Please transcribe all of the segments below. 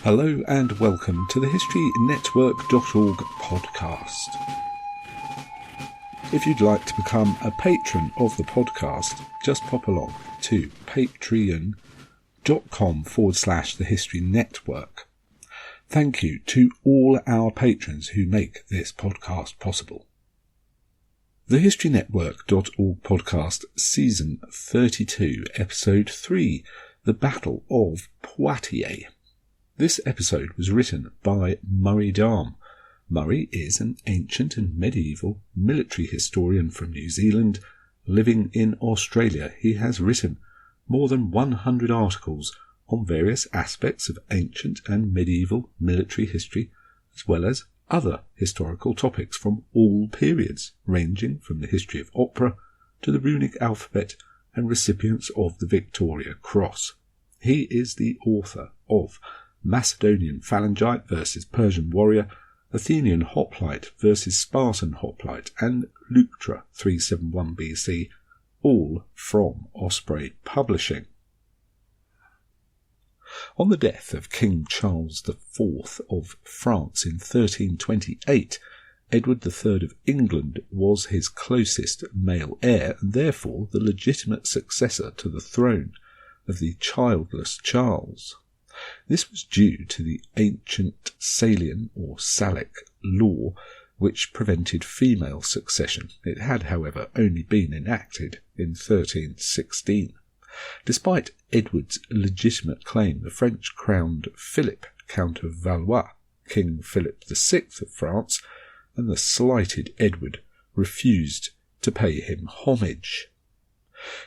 Hello and welcome to the HistoryNetwork.org podcast. If you'd like to become a patron of the podcast, just pop along to patreon.com/thehistorynetwork. Thank you to all our patrons who make this podcast possible. The HistoryNetwork.org podcast, Season 32, Episode 3, The Battle of Poitiers. This episode was written by Murray Darm. Murray is an ancient and medieval military historian from New Zealand. Living in Australia, he has written more than 100 articles on various aspects of ancient and medieval military history, as well as other historical topics from all periods, ranging from the history of opera to the runic alphabet and recipients of the Victoria Cross. He is the author of Macedonian Phalangite versus Persian Warrior, Athenian Hoplite versus Spartan Hoplite, and Leuctra 371 BC, all from Osprey Publishing. On the death of King Charles IV of France in 1328, Edward III of England was his closest male heir and therefore the legitimate successor to the throne of the childless Charles. This was due to the ancient Salian or Salic law which prevented female succession. It had, however, only been enacted in 1316. Despite Edward's legitimate claim, the French crowned Philip, Count of Valois, King Philip VI of France, and the slighted Edward refused to pay him homage.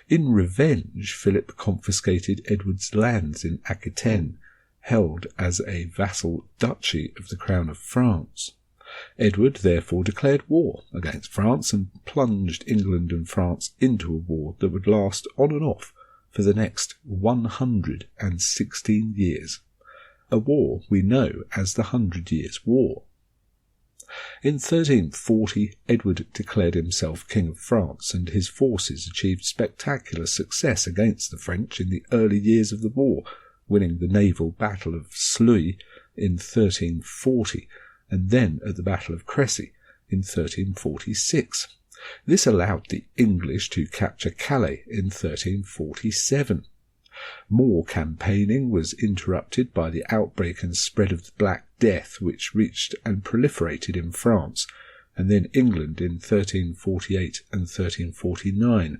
In revenge, Philip confiscated Edward's lands in Aquitaine, held as a vassal duchy of the Crown of France. Edward therefore declared war against France and plunged England and France into a war that would last on and off for the next 116 years, a war we know as the 100 Years' War. In 1340, Edward declared himself King of France, and his forces achieved spectacular success against the French in the early years of the war, winning the naval Battle of Sluys in 1340, and then at the Battle of Crécy in 1346. This allowed the English to capture Calais in 1347. More campaigning was interrupted by the outbreak and spread of the Black Death, which reached and proliferated in France, and then England in 1348 and 1349.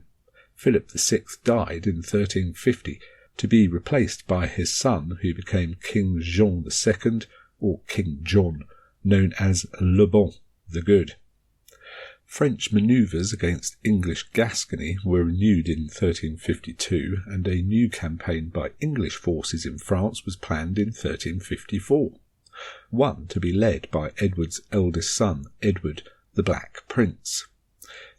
Philip VI died in 1350, to be replaced by his son, who became King Jean II, or King John, known as Le Bon, the Good. French manoeuvres against English Gascony were renewed in 1352, and a new campaign by English forces in France was planned in 1354, one to be led by Edward's eldest son, Edward the Black Prince.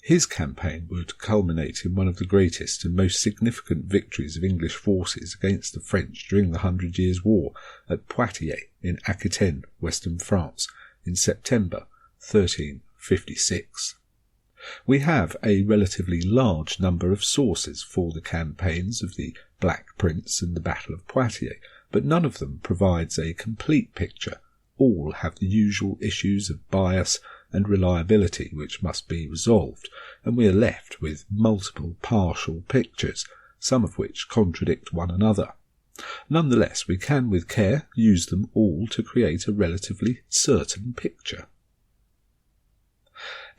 His campaign would culminate in one of the greatest and most significant victories of English forces against the French during the 100 Years' War at Poitiers in Aquitaine, western France, in September 1356. We have a relatively large number of sources for the campaigns of the Black Prince and the Battle of Poitiers, but none of them provides a complete picture. All have the usual issues of bias and reliability which must be resolved, and we are left with multiple partial pictures, some of which contradict one another. Nonetheless, we can with care use them all to create a relatively certain picture.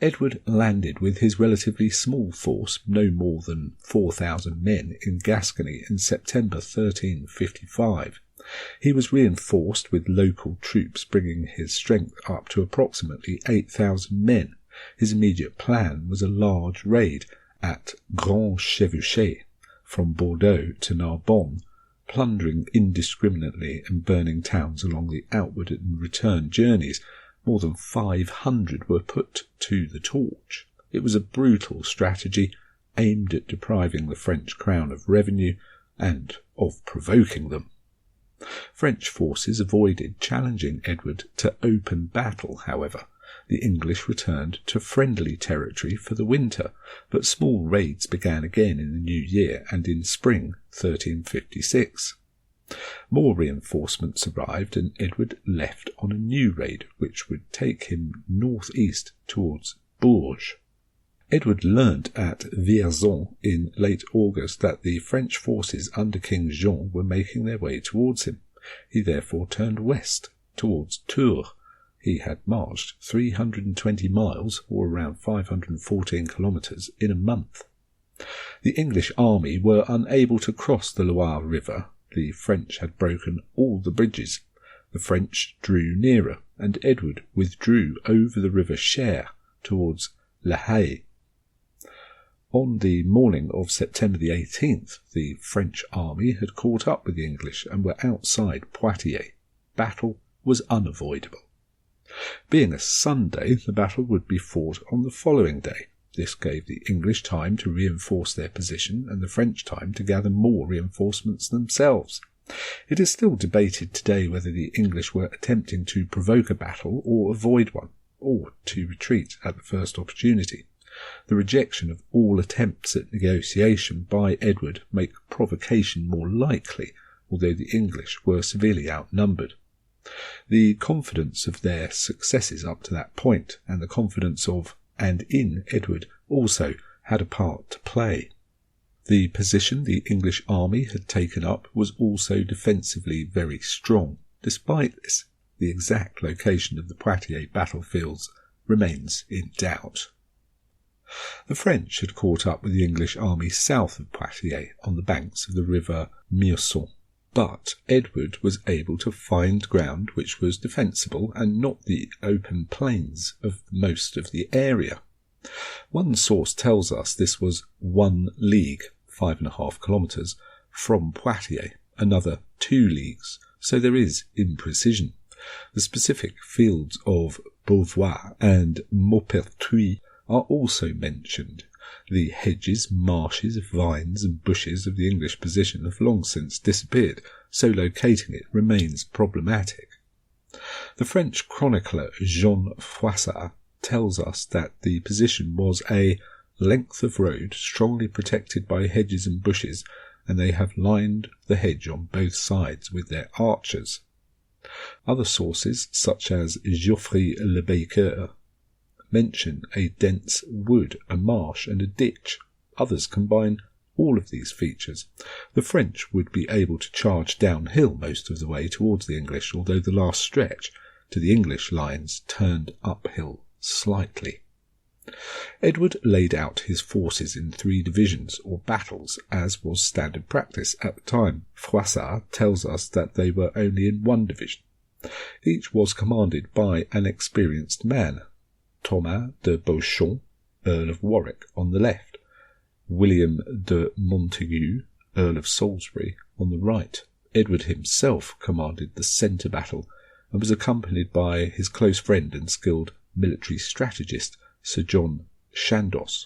Edward landed with his relatively small force, no more than 4,000 men, in Gascony in September 1355. He was reinforced with local troops, bringing his strength up to approximately 8,000 men. His immediate plan was a large raid at Grand Chevauché, from Bordeaux to Narbonne, plundering indiscriminately and burning towns along the outward and return journeys. More than 500 were put to the torch. It was a brutal strategy aimed at depriving the French crown of revenue and of provoking them. French forces avoided challenging Edward to open battle, however. The English returned to friendly territory for the winter, but small raids began again in the new year and in spring 1356. More reinforcements arrived, and Edward left on a new raid, which would take him northeast towards Bourges. Edward learnt at Vierzon in late August that the French forces under King Jean were making their way towards him. He therefore turned west towards Tours. He had marched 320 miles, or around 514 kilometres, in a month. The English army were unable to cross the Loire River. The French had broken all the bridges. The French drew nearer, and Edward withdrew over the river Cher towards La Haye. On the morning of September the 18th, the French army had caught up with the English and were outside Poitiers. Battle was unavoidable. Being a Sunday, the battle would be fought on the following day. This gave the English time to reinforce their position and the French time to gather more reinforcements themselves. It is still debated today whether the English were attempting to provoke a battle or avoid one, or to retreat at the first opportunity. The rejection of all attempts at negotiation by Edward make provocation more likely, although the English were severely outnumbered. The confidence of their successes up to that point, and the confidence of and in Edward, also had a part to play. The position the English army had taken up was also defensively very strong. Despite this, the exact location of the Poitiers battlefields remains in doubt. The French had caught up with the English army south of Poitiers on the banks of the river Meurson, but Edward was able to find ground which was defensible and not the open plains of most of the area. One source tells us this was 1 league, 5.5 kilometres, from Poitiers, another 2 leagues, so there is imprecision. The specific fields of Valois and Maupertuis are also mentioned. The hedges, marshes, vines and bushes of the English position have long since disappeared, so locating it remains problematic. The French chronicler Jean Froissart tells us that the position was a length of road strongly protected by hedges and bushes, and they have lined the hedge on both sides with their archers. Other sources, such as Geoffrey le Baker, mention a dense wood, a marsh and a ditch. Others combine all of these features. The French would be able to charge downhill most of the way towards the English, although the last stretch to the English lines turned uphill slightly. Edward laid out his forces in 3 divisions or battles, as was standard practice at the time. Froissart tells us that they were only in 1 division. Each was commanded by an experienced man. Thomas de Beauchamp, Earl of Warwick, on the left, William de Montague, Earl of Salisbury, on the right. Edward himself commanded the centre battle and was accompanied by his close friend and skilled military strategist, Sir John Chandos.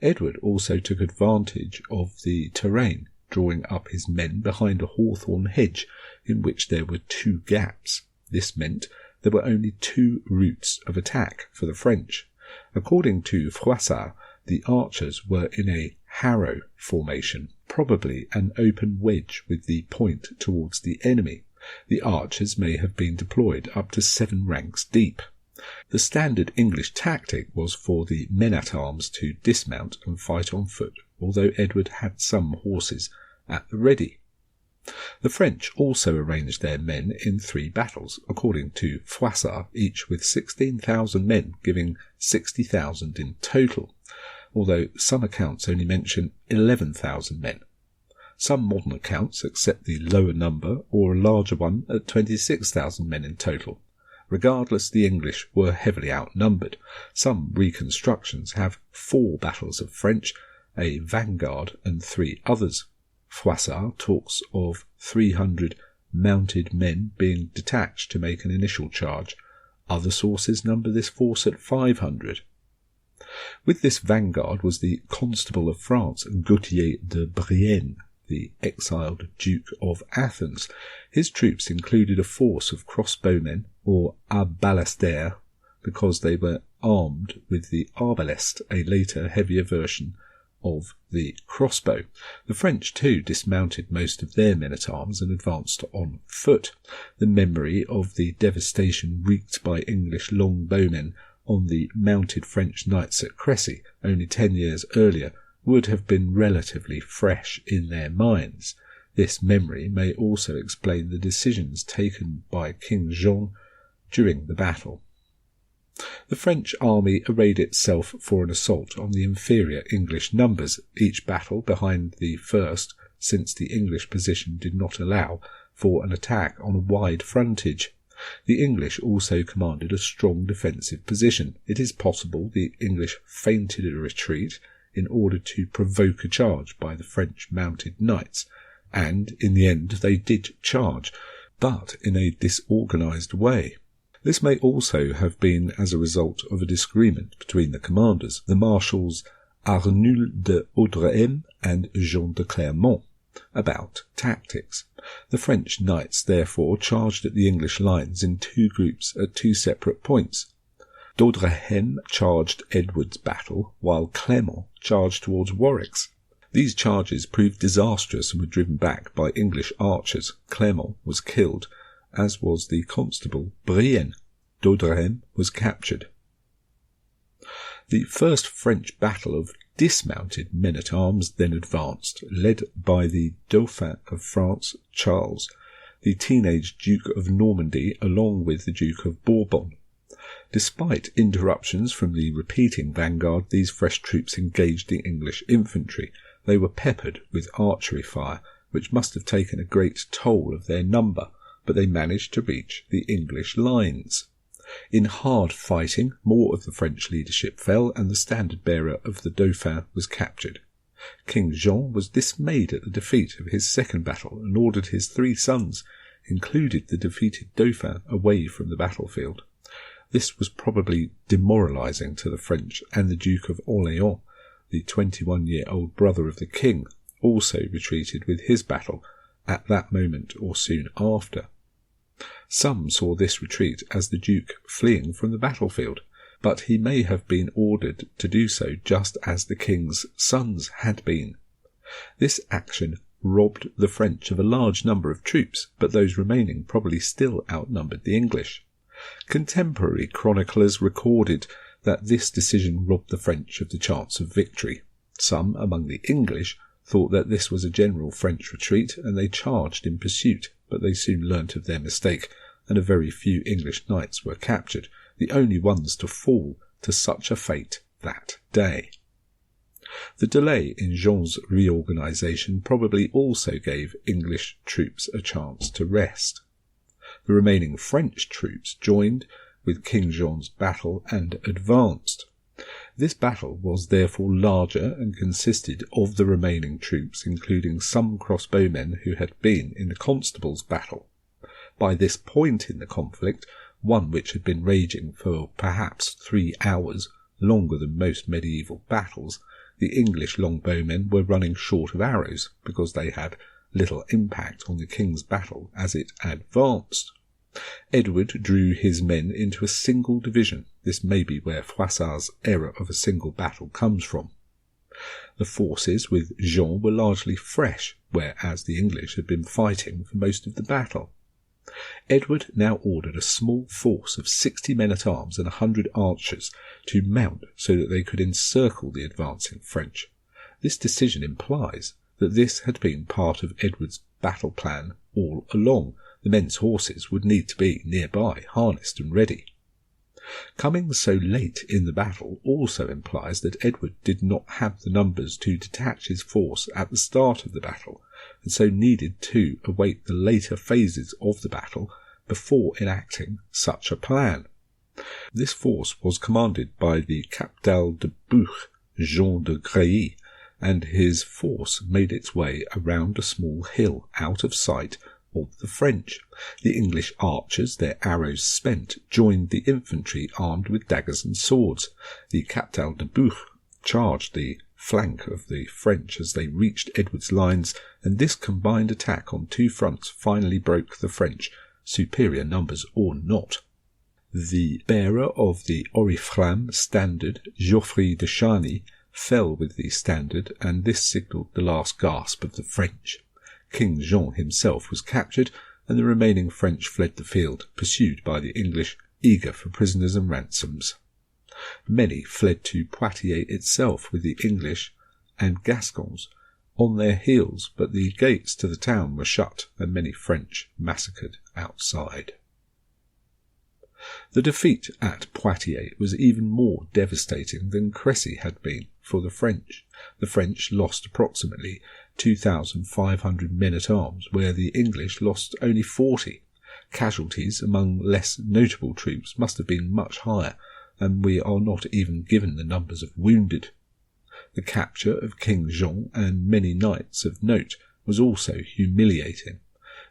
Edward also took advantage of the terrain, drawing up his men behind a hawthorn hedge in which there were 2 gaps. This meant there were only 2 routes of attack for the French. According to Froissart, the archers were in a harrow formation, probably an open wedge with the point towards the enemy. The archers may have been deployed up to 7 ranks deep. The standard English tactic was for the men-at-arms to dismount and fight on foot, although Edward had some horses at the ready. The French also arranged their men in 3 battles, according to Froissart, each with 16,000 men, giving 60,000 in total, although some accounts only mention 11,000 men. Some modern accounts accept the lower number, or a larger one at 26,000 men in total. Regardless, the English were heavily outnumbered. Some reconstructions have 4 battles of French, a vanguard and 3 others. Froissart talks of 300 mounted men being detached to make an initial charge. Other sources number this force at 500. With this vanguard was the Constable of France, Gauthier de Brienne, the exiled Duke of Athens. His troops included a force of crossbowmen, or arbalesters, because they were armed with the arbalest, a later heavier version of the crossbow. The French too dismounted most of their men-at-arms and advanced on foot. The memory of the devastation wreaked by English longbowmen on the mounted French knights at Crécy only 10 years earlier would have been relatively fresh in their minds. This memory may also explain the decisions taken by King Jean during the battle. The French army arrayed itself for an assault on the inferior English numbers, each battle behind the first, since the English position did not allow for an attack on a wide frontage. The English also commanded a strong defensive position. It is possible the English feinted a retreat in order to provoke a charge by the French mounted knights, and in the end they did charge, but in a disorganized way. This may also have been as a result of a disagreement between the commanders, the marshals Arnoul de Haudrehem and Jean de Clermont, about tactics. The French knights therefore charged at the English lines in two groups at two separate points. D'Haudrehem charged Edward's battle, while Clermont charged towards Warwick's. These charges proved disastrous and were driven back by English archers. Clermont was killed, as was the constable Brienne. D'Haudrehem was captured. The first French battle of dismounted men-at-arms then advanced, led by the Dauphin of France, Charles, the teenage Duke of Normandy, along with the Duke of Bourbon. Despite interruptions from the repeating vanguard, these fresh troops engaged the English infantry. They were peppered with archery fire, which must have taken a great toll of their number, but they managed to reach the English lines. In hard fighting, more of the French leadership fell, and the standard-bearer of the Dauphin was captured. King Jean was dismayed at the defeat of his second battle and ordered his 3 sons, including the defeated Dauphin, away from the battlefield. This was probably demoralizing to the French, and the Duke of Orléans, the 21-year-old brother of the king, also retreated with his battle at that moment or soon after. Some saw this retreat as the Duke fleeing from the battlefield, but he may have been ordered to do so just as the king's sons had been. This action robbed the French of a large number of troops, but those remaining probably still outnumbered the English. Contemporary chroniclers recorded that this decision robbed the French of the chance of victory. Some among the English thought that this was a general French retreat, and they charged in pursuit, but they soon learnt of their mistake, and a very few English knights were captured, the only ones to fall to such a fate that day. The delay in Jean's reorganisation probably also gave English troops a chance to rest. The remaining French troops joined with King Jean's battle and advanced. This battle was therefore larger and consisted of the remaining troops, including some crossbowmen who had been in the Constable's battle. By this point in the conflict, one which had been raging for perhaps 3 hours, longer than most medieval battles, the English longbowmen were running short of arrows because they had little impact on the king's battle as it advanced. Edward drew his men into a single division. This may be where Froissart's error of a single battle comes from. The forces with Jean were largely fresh, whereas the English had been fighting for most of the battle. Edward now ordered a small force of 60 men-at-arms and 100 archers to mount so that they could encircle the advancing French. This decision implies that this had been part of Edward's battle plan all along. The men's horses would need to be nearby, harnessed and ready. Coming so late in the battle also implies that Edward did not have the numbers to detach his force at the start of the battle, and so needed to await the later phases of the battle before enacting such a plan. This force was commanded by the Captal de Buch, Jean de Grailly, and his force made its way around a small hill out of sight of the French. The English archers, their arrows spent, joined the infantry armed with daggers and swords. The Captal de Buch charged the flank of the French as they reached Edward's lines, and this combined attack on 2 fronts finally broke the French, superior numbers or not. The bearer of the Oriflamme standard, Geoffrey de Charny, fell with the standard, and this signalled the last gasp of the French. King Jean himself was captured, and the remaining French fled the field, pursued by the English, eager for prisoners and ransoms. Many fled to Poitiers itself, with the English and Gascons on their heels, but the gates to the town were shut and many French massacred outside. The defeat at Poitiers was even more devastating than Crécy had been for the French. The French lost approximately 2,500 men-at-arms, where the English lost only 40. Casualties among less notable troops must have been much higher, and we are not even given the numbers of wounded. The capture of King Jean and many knights of note was also humiliating.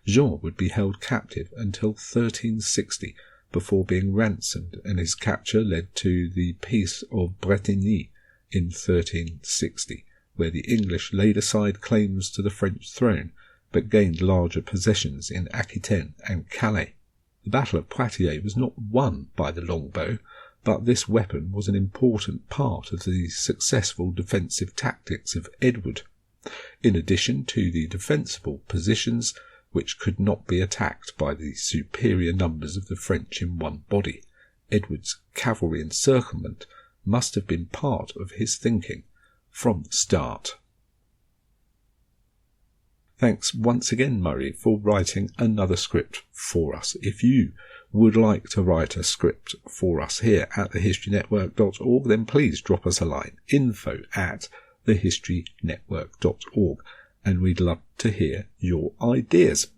Jean would be held captive until 1360 before being ransomed, and his capture led to the Peace of Bretigny in 1360, where the English laid aside claims to the French throne but gained larger possessions in Aquitaine and Calais. The Battle of Poitiers was not won by the longbow, but this weapon was an important part of the successful defensive tactics of Edward. In addition to the defensible positions, which could not be attacked by the superior numbers of the French in one body, Edward's cavalry encirclement must have been part of his thinking from the start. Thanks once again, Murray, for writing another script for us. If you would like to write a script for us here at thehistorynetwork.org, then please drop us a line, info@thehistorynetwork.org, and we'd love to hear your ideas.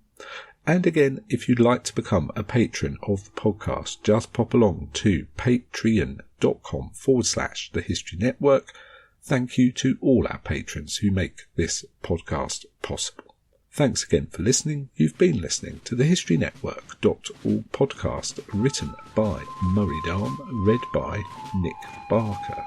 And again, if you'd like to become a patron of the podcast, just pop along to patreon.com/thehistorynetwork. Thank you to all our patrons who make this podcast possible. Thanks again for listening. You've been listening to the HistoryNetwork.org podcast, written by Murray Darm, read by Nick Barker.